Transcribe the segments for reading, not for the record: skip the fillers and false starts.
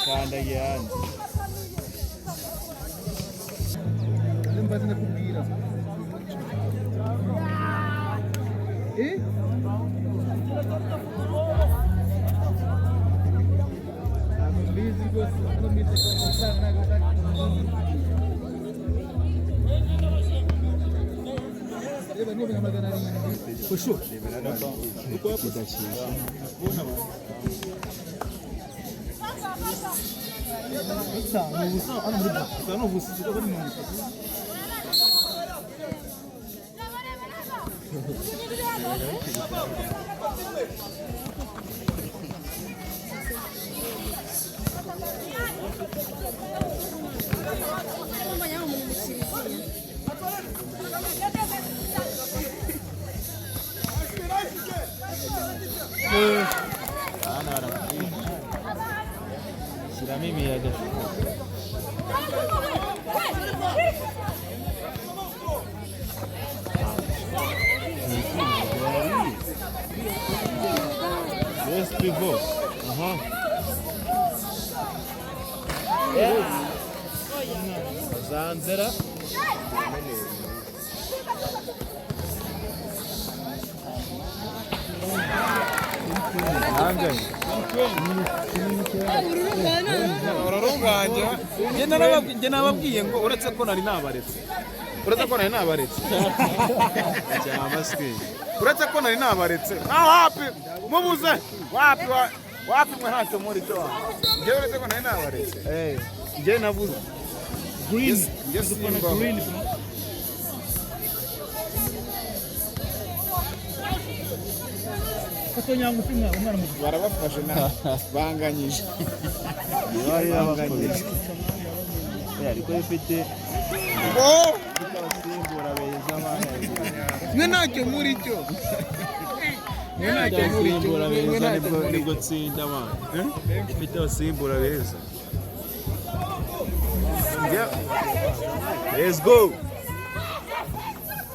Kandagian. Lembas na kubira. Eh? Busy go. Ano mita ko sa na go. Eba niyo magana ni. For sure. Uko hapo dachi. Sila mimi ada. Yes, pivot. Yeah. Zanzera. Urarunganya njye nababwiye ngo uretse ko nari nabaretse uretse ko nari nabaretse wapi mubuze wapi mwe ntacyo muri cyo njye uretse ko nari nabaretse njye nabuze Green. Yes, Green. Katonyanga upimwa umwana mu barabafashe na banganyije Ariko ifite abasimbura beza mwe ntacyo muri cyo abasimbura beza nibwo tsinda abana ifite abasimbura beza. Let's go.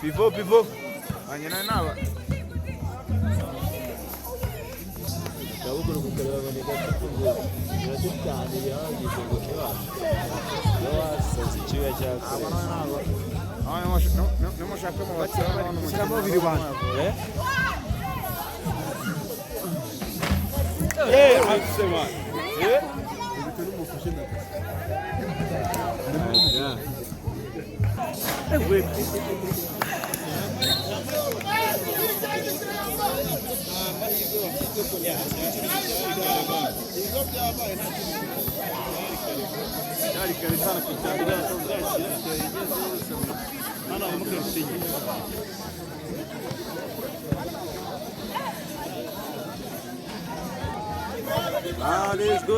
Pivot. anyana naba Kabukuru kukareba ngo nigatukuze. Biradutana bihagije ngo kiba. Yawasaze icyuya cyako. Numushaka mu batsamo biri bana Atsema. bitero mufashe na.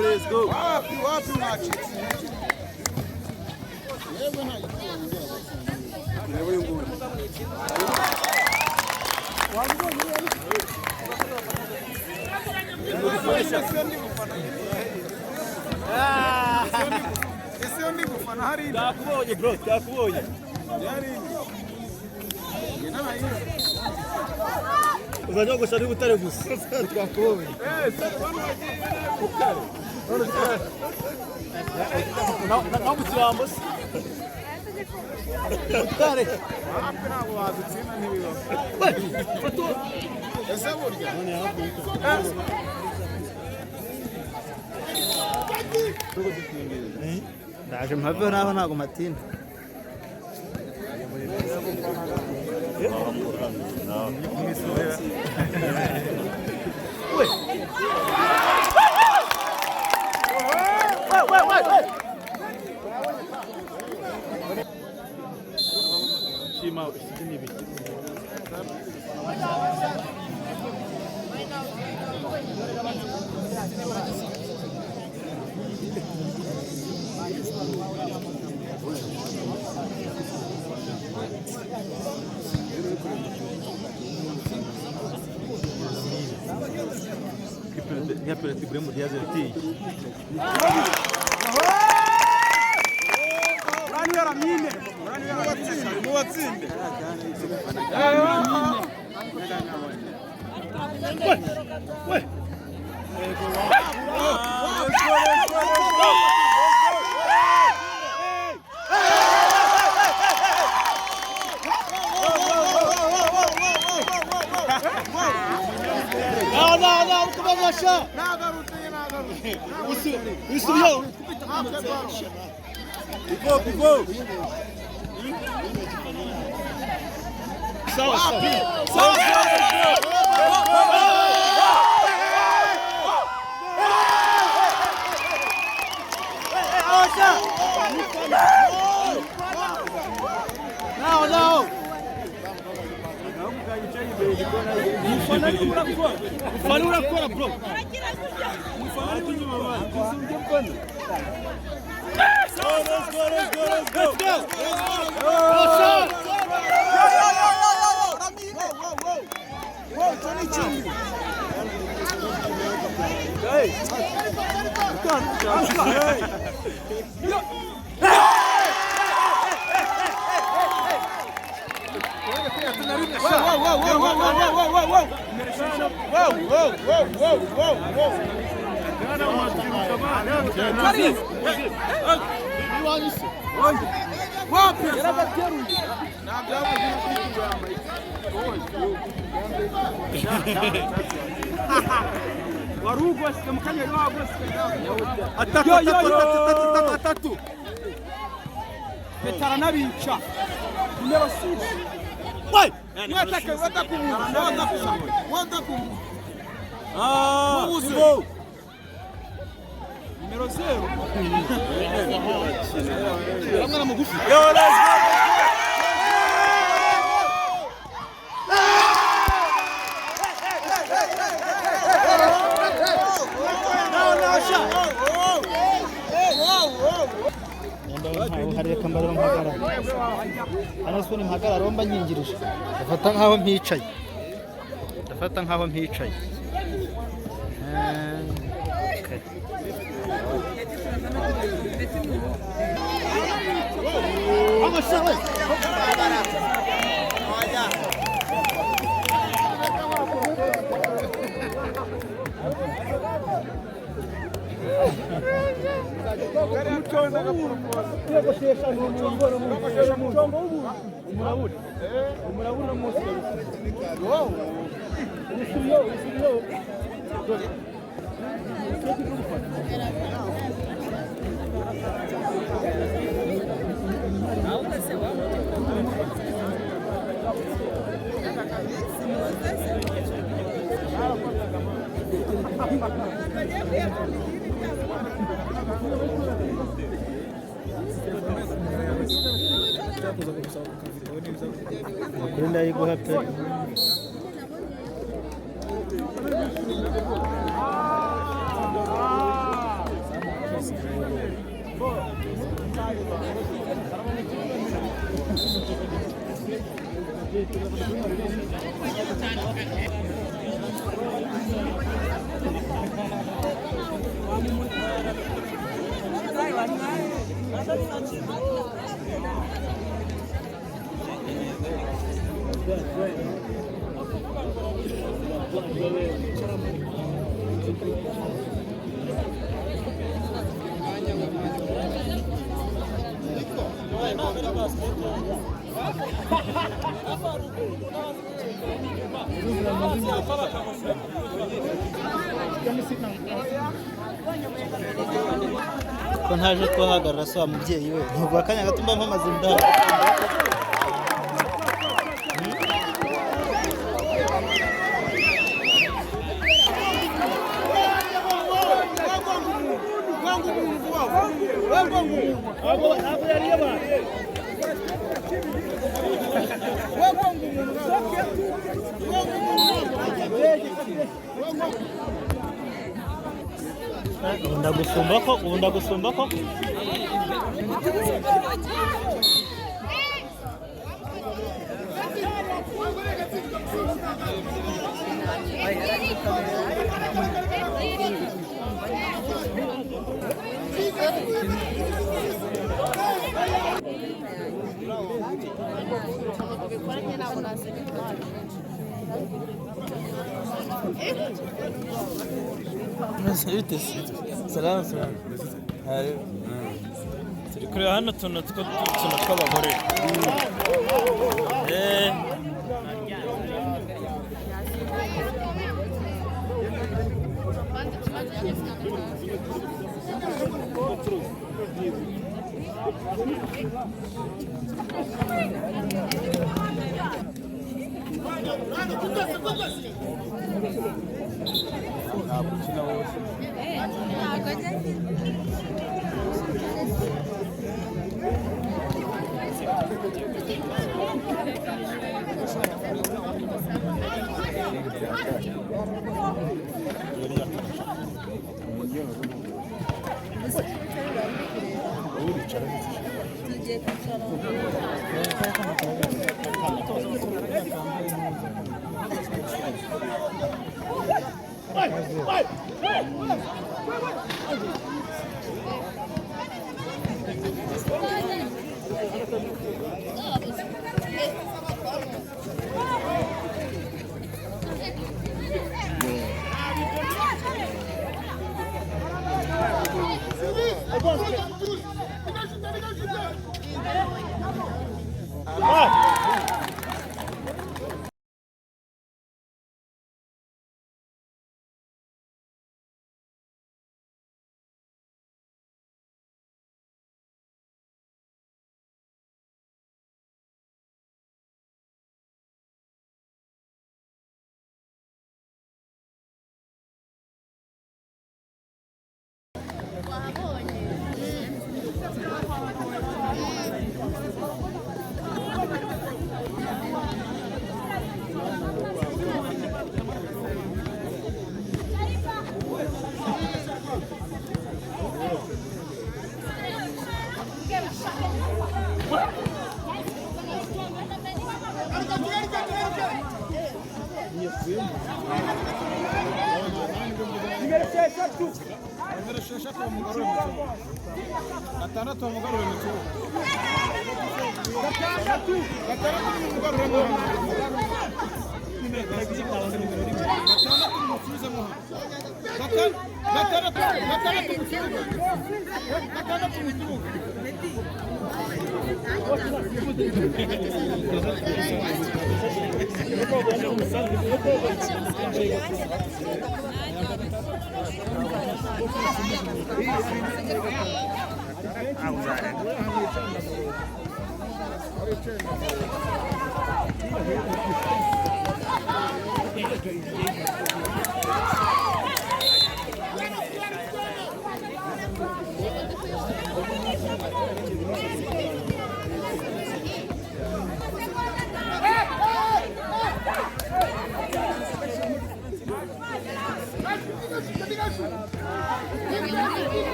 Let's go. wapi machi Ese ndi gufana hari Takubonye bro, takubonye. yari Uzajya gushaka ubutare gusa. Twakubonye. Na mukirambo se. Utare. hapi nabo badutsinda ntibiba Foto. ese burya Ndaje mpave naho ntago matinda. Shima sikini biki. Che per il primo di Azerti. Rani mine muwatsinde Não, começa a achar. Nada, não tem nada. Isso não. Ficou. Não. Mfano unakora bro. Mfano kinyuma bwana. Kisunge mfano. Let's Warugo asikamukanya wabo atatu veterana bica numero 6 wai numero 0 ramwana mugufi hari akamaro mpagara hano soni mpagara romba nyingirije ndafata nkaho mpicaye Kurenda iko hapa. ko ntaje kuhagarara so mubyeyi we nubwo akanya gatumba mpamaze ndara Undagusumba ko bite se? Salamu salamu. Turi kureba hano utuntu tw'abagore.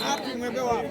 Wapi mwembe wapi?